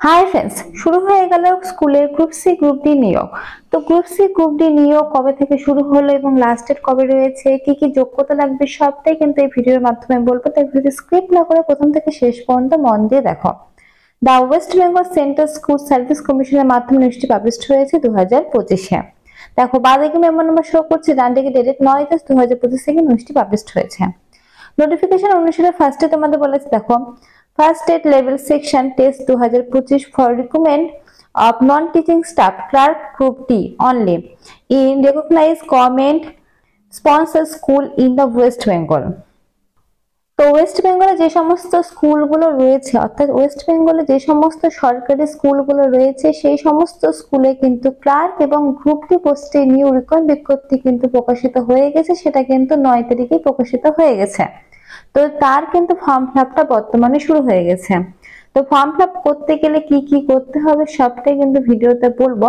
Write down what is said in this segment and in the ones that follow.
Hi friends, শুরু হয়ে গেল স্কুলের গ্রুপ সি গ্রুপ ডি নিয়োগ। তো গ্রুপ সি গ্রুপ ডি নিয়োগ কবে থেকে শুরু হলো এবং লাস্ট ডেট কবে রয়েছে, কি কি যোগ্যতা লাগবে সবটাই কিন্তু এই ভিডিওর মাধ্যমে বলবো। তাই ভিডিও স্ক্রিপ্ট না করে প্রথম থেকে শেষ পর্যন্ত মন দিয়ে দেখো। The West Bengal Central School Service কমিশনের মাধ্যমে নিউজটি পাবলিশ হয়েছে 2025-এ। দেখো বাঁদিকে মেমো নাম্বার শো করছে, ডান দিকে ডেটেড 9/10/2025 থেকে নিউজটি পাবলিশ হয়েছে। নোটিফিকেশন অনুসারে ফার্স্টে তোমাদের বলেছে, দেখো first state level section test 2025 for recruitment of non-teaching staff clerk group D only in recognized government sponsored school in the West Bengal। তো ওয়েস্ট বেঙ্গলে যে সমস্ত স্কুলগুলো রয়েছে, অর্থাৎ ওয়েস্ট বেঙ্গলে যে সমস্ত সরকারি স্কুলগুলো রয়েছে সেই সমস্ত স্কুলে কিন্তু ক্লার্ক এবং গ্রুপ ডি পোস্টে নিয়োগ বিজ্ঞপ্তি কিন্তু প্রকাশিত হয়ে গেছে। সেটা কিন্তু 9 তারিখে প্রকাশিত হয়ে গেছে। তো তার কিন্তু ফর্ম ফিলআপটা বর্তমানে শুরু হয়ে গেছে। তো ফর্ম ফিলআপ করতে গেলে কি কি করতে হবে সবটাই কিন্তু ভিডিওতে বলবো।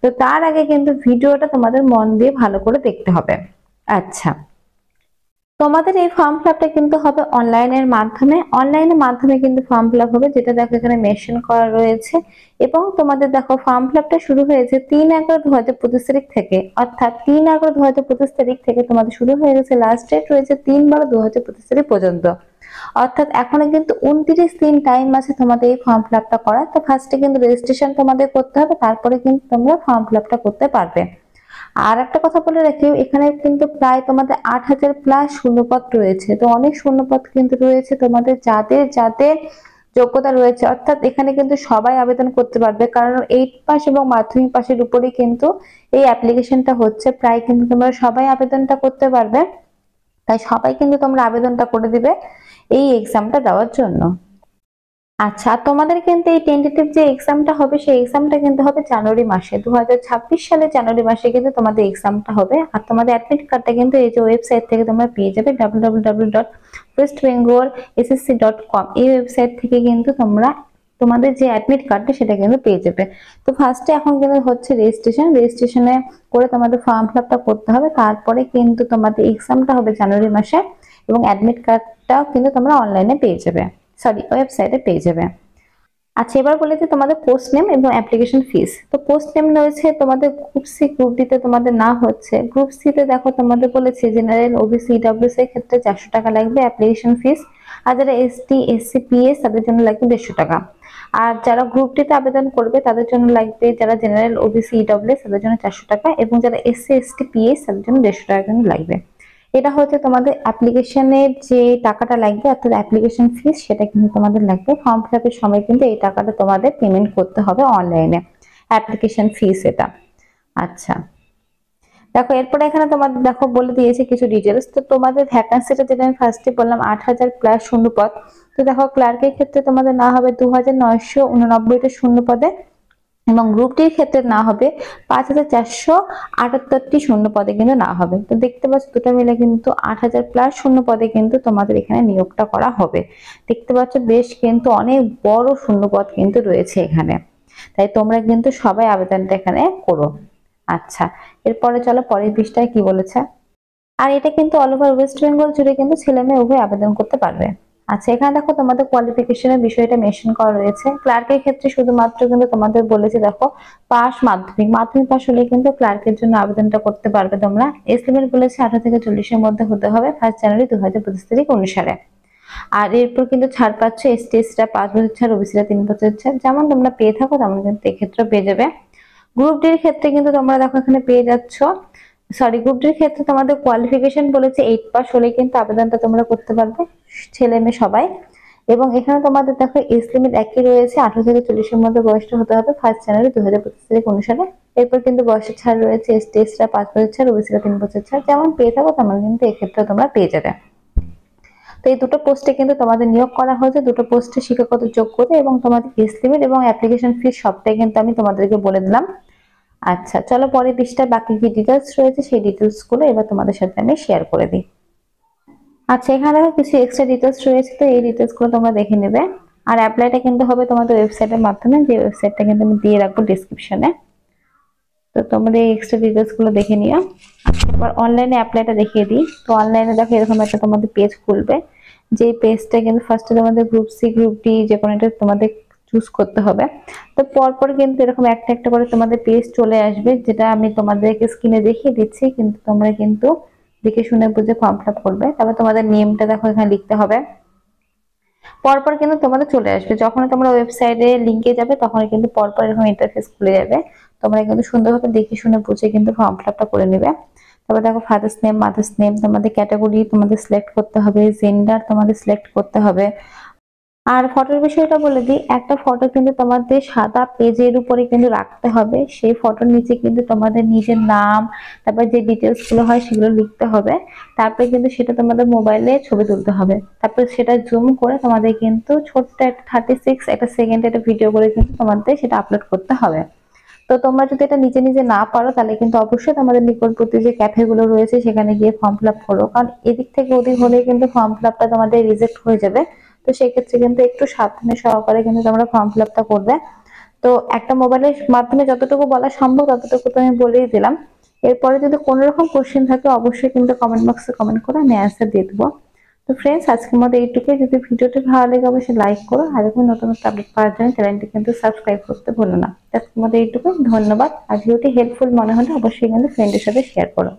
তো তার আগে কিন্তু ভিডিওটা তোমাদের মন দিয়ে ভালো করে দেখতে হবে। আচ্ছা, তোমাদের এই ফর্ম ফিলআপটা কিন্তু হবে অনলাইনের মাধ্যমে কিন্তু ফর্ম ফিলআপ হবে, যেটা দেখো এখানে মেনশন করা রয়েছে। এবং তোমাদের দেখো ফর্ম ফিলআপটা শুরু হয়েছে 3/11/2025 থেকে, অর্থাৎ 3/11/2025 তারিখ থেকে তোমাদের শুরু হয়ে গেছে। লাস্ট ডেট রয়েছে 3/12/2025 তারিখ পর্যন্ত, অর্থাৎ এখনো কিন্তু 29 দিন টাইম আছে তোমাদের এই ফর্ম ফিলআপটা করার। তো ফার্স্টে কিন্তু রেজিস্ট্রেশন তোমাদের করতে হবে, তারপরে কিন্তু তোমরা ফর্ম ফিলআপটা করতে পারবে। আর একটা কথা বলে রাখি, এখানে কিন্তু প্রায় তোমাদের 8,000 প্লাস শূন্যপদ রয়েছে। তো অনেক শূন্যপদ কিন্তু রয়েছে, তোমাদের যাদের যাদের যোগ্যতা রয়েছে, অর্থাৎ এখানে কিন্তু সবাই আবেদন করতে পারবে, কারণ 8 পাস এবং মাধ্যমিক পাশের উপরেই কিন্তু এই অ্যাপ্লিকেশনটা হচ্ছে। প্রায় কিন্তু তোমরা সবাই আবেদনটা করতে পারবে, তাই সবাই কিন্তু তোমরা আবেদনটা করে দিবে এই এক্সামটা দেওয়ার জন্য। আচ্ছা, তোমাদের কিন্তু এই টেন্টেটিভ যে এক্সামটা হবে সেই এক্সামটা কিন্তু হবে জানুয়ারি মাসে, 2026 সালে জানুয়ারি মাসে কিন্তু তোমাদের এক্সামটা হবে। আর তোমাদের অ্যাডমিট কার্ডটা কিন্তু এই যে ওয়েবসাইট থেকে তোমরা পেয়ে যাবে, www.westbengalssc.com। এই ওয়েবসাইট থেকে কিন্তু তোমরা তোমাদের যে অ্যাডমিট কার্ডটা সেটা কিন্তু পেয়ে যাবে। তো ফার্স্টে এখন কিন্তু হচ্ছে রেজিস্ট্রেশনে করে তোমাদের ফর্ম ফিলআপটা করতে হবে, তারপরে কিন্তু তোমাদের এক্সামটা হবে জানুয়ারি মাসে এবং অ্যাডমিট কার্ডটাও কিন্তু তোমরা অনলাইনে পেয়ে যাবে, সরি ওয়েবসাইটে পেয়ে যাবে। আচ্ছা, এবার বলে দিই তোমাদের পোস্ট নেম এবং অ্যাপ্লিকেশন ফিস। তো পোস্ট নেম রয়েছে তোমাদের গ্রুপ সি গ্রুপ ডি তে তোমাদের না হচ্ছে। গ্রুপ সি তে দেখো তোমাদের বলেছে জেনারেল ওবিসি ইডব্লিউএস এর ক্ষেত্রে 400 টাকা লাগবে অ্যাপ্লিকেশন ফিস। আর যারা এসটি এসসি পিএস তাদের জন্য লাগবে 150 টাকা। আর যারা গ্রুপ ডি তে আবেদন করবে তাদের জন্য লাগবে, যারা জেনারেল ওবিসি ইডব্লিউএস তাদের জন্য 400 টাকা, এবং যারা এসসি এসটি পিএস তাদের জন্য 150 টাকা কিন্তু লাগবে। এটা হচ্ছে তোমাদের অ্যাপ্লিকেশনের যে টাকাটা লাগবে, অর্থাৎ অ্যাপ্লিকেশন ফিস, সেটা কিন্তু তোমাদের লাগবে। ফর্ম ফিল আপের সময় কিন্তু এই টাকাটা তোমাদের পেমেন্ট করতে হবে অনলাইনে, অ্যাপ্লিকেশন ফিস এটা। আচ্ছা, দেখো এরপরে এখানে তোমাদের দেখো বলে দিয়েছে কিছু ডিটেলস। তো তোমাদের ভ্যাকান্সিটা যেটা আমি ফার্স্টে বললাম 8,000 প্লাস শূন্যপদ। তো দেখো ক্লার্কের ক্ষেত্রে তোমাদের না হবে 2,989টা শূন্যপদে, এবং গ্রুপ ডির ক্ষেত্রে না হবে 5,478টি শূন্য পদে কিন্তু না হবে। তো দেখতে পাচ্ছ দুটো মিলে কিন্তু 8,000 প্লাস শূন্য পদে কিন্তু তোমাদের এখানে নিয়োগটা করা হবে। দেখতে পাচ্ছ বেশ কিন্তু অনেক বড় শূন্য পদ কিন্তু রয়েছে এখানে, তাই তোমরা কিন্তু সবাই আবেদনটা এখানে করো। আচ্ছা, এরপরে চলো পরের পৃষ্ঠায় কি বলেছে। আর এটা কিন্তু অল ওভার ওয়েস্ট বেঙ্গল জুড়ে কিন্তু ছেলে মেয়ে উভয় আবেদন করতে পারবে। আচ্ছা, এখানে দেখো তোমাদের কোয়ালিফিকেশনের বিষয়টা মেনশন করা রয়েছে। ক্লার্কের ক্ষেত্রে শুধুমাত্র কিন্তু তোমাদের বলেছে, দেখো পাস মাধ্যমিক পাস হলে কিন্তু ক্লার্কের জন্য আবেদনটা করতে পারবে তোমরা। এজ লিমিট বলেছে 18 থেকে 40 এর মধ্যে হতে হবে 1 জানুয়ারি 2025 তারিখ অনুসারে। আর এরপর কিন্তু ছাড় পাচ্ছে এসটি এসসিরা 5 বছর ছাড়, ওবিসিরা 3 বছর ছাড়, যেমন তোমরা পেয়ে থাকো তেমন কিন্তু এক্ষেত্রে পেয়ে যাবে। গ্রুপ ডির ক্ষেত্রে কিন্তু তোমরা দেখো এখানে পেয়ে যাচ্ছ, গ্রুপ ডির ক্ষেত্রে তোমাদের কোয়ালিফিকেশন বলেছে 8 পাস হলে কিন্তু আবেদনটা তোমরা করতে পারবে, ছেলে মেয়ে সবাই। এবং এখানে তোমাদের দেখো এজ লিমিট একই রয়েছে, 18 থেকে 40 এর মধ্যে বয়সটা হতে হবে 1 জানুয়ারি 2025 তারিখ অনুসারে। এরপর কিন্তু বয়সের ছাড় রয়েছে, এসটি এসসিরা 5 বছর ছাড়, ওবিসিরা 3 বছর ছাড়, যেমন পেয়ে থাকো তেমন কিন্তু এক্ষেত্রে তোমরা পেয়ে যাবে। তো এই দুটো পোস্টে কিন্তু তোমাদের নিয়োগ করা হয়েছে, দুটো পোস্টে শিক্ষাগত যোগ্যতা এবং তোমাদের এজ লিমিট এবং অ্যাপ্লিকেশন ফিস সবটাই কিন্তু আমি তোমাদেরকে বলে দিলাম। আচ্ছা, চলো পরের পৃষ্ঠায় বাকি কি ডিটেলস রয়েছে সেই ডিটেলস গুলো এবার তোমাদের সাথে আমি শেয়ার করে দিই। আচ্ছা, এখানে দেখো কিছু এক্সট্রা ডিটেলস রয়েছে, তো এই ডিটেলস গুলো তোমরা দেখে নেবে। আর অ্যাপ্লাইটা কিন্তু হবে তোমাদের ওয়েবসাইটের মাধ্যমে, যে ওয়েবসাইটটা কিন্তু আমি দিয়ে রাখবো ডেসক্রিপশনে। তো তোমরা এই এক্সট্রা ডিটেলস গুলো দেখে নিও। এবার অনলাইনে অ্যাপ্লাইটা দেখিয়ে দিই। তো অনলাইনে দেখো এরকম একটা তোমাদের পেজ খুলবে, যে পেজটা কিন্তু ফার্স্টে তোমাদের গ্রুপ সি গ্রুপ ডি যে কোনো একটা তোমাদের চুজ করতে হবে। তো পরপর কিন্তু এরকম একটা একটা করে তোমাদের পেজ চলে আসবে, যেটা আমি তোমাদেরকে স্ক্রিনে দেখিয়ে দিচ্ছি, কিন্তু তোমরা কিন্তু দেখে শুনে বুঝে ফর্ম ফিল আপ করবে। তারপর তোমাদের নেমটা দেখো এখানে লিখতে হবে। পরপর কিন্তু তোমাদের চলে আসবে, যখন তোমরা ওয়েবসাইটে লিংকে যাবে তখন কিন্তু পরপর এরকম ইন্টারফেস খুলে যাবে। তোমরা কিন্তু সুন্দরভাবে দেখে শুনে বুঝে কিন্তু ফর্ম ফিল আপটা করে নেবে। তারপর দেখো ফাদার্স নেম, মাদার্স নেম, তোমাদের ক্যাটাগরি তোমাদের সিলেক্ট করতে হবে, জেন্ডার তোমাদের সিলেক্ট করতে হবে। আর ফটোর বিষয়টা বলে দিই, একটা ফটো কিন্তু তোমাদের সাদা পেজের উপরে কিন্তু রাখতে হবে। সেই ফটোর নিচে কিন্তু তোমাদের নিজের নাম, তারপর যে ডিটেলস গুলো হয় সেগুলো লিখতে হবে। তারপরে কিন্তু সেটা তোমাদের মোবাইলে ছবি তুলতে হবে। তারপর সেটা জুম করে তোমাদের কিন্তু ছোট্ট একটা 36 একটা সেকেন্ড একটা ভিডিও করে কিন্তু তোমাদের সেটা আপলোড করতে হবে। তো তোমরা যদি এটা নিজে নিজে না পারো তাহলে কিন্তু অবশ্যই তোমাদের নিকটবর্তী যে ক্যাফে গুলো রয়েছে সেখানে গিয়ে ফর্ম ফিল আপ করো, কারণ এদিক থেকে ওদিক হলে কিন্তু ফর্ম ফিল আপটা তোমাদের রিজেক্ট হয়ে যাবে। তো সেক্ষেত্রে কিন্তু একটু সাবধানে সহকারে কিন্তু তোমরা ফর্ম ফিল আপটা করবে। তো একটা মোবাইলের মাধ্যমে যতটুকু বলা সম্ভব ততটুকু তো আমি বলেই দিলাম। এরপরে যদি কোনো রকম কোশ্চেন থাকে অবশ্যই কিন্তু কমেন্ট বক্সে কমেন্ট করো, আমি অ্যান্সার দিয়ে দেবো। তো ফ্রেন্ডস, আজকের মতো এইটুকুই। যদি ভিডিওটি ভালো লাগে অবশ্যই লাইক করো, আর এরকম নতুন নতুন আপডেট পাওয়ার জন্য চ্যানেলটি কিন্তু সাবস্ক্রাইব করতে ভুলো না। আজকের মতো এইটুকুই, ধন্যবাদ। আর ভিডিওটি হেল্পফুল মনে হলে অবশ্যই কিন্তু ফ্রেন্ডের সাথে শেয়ার করো।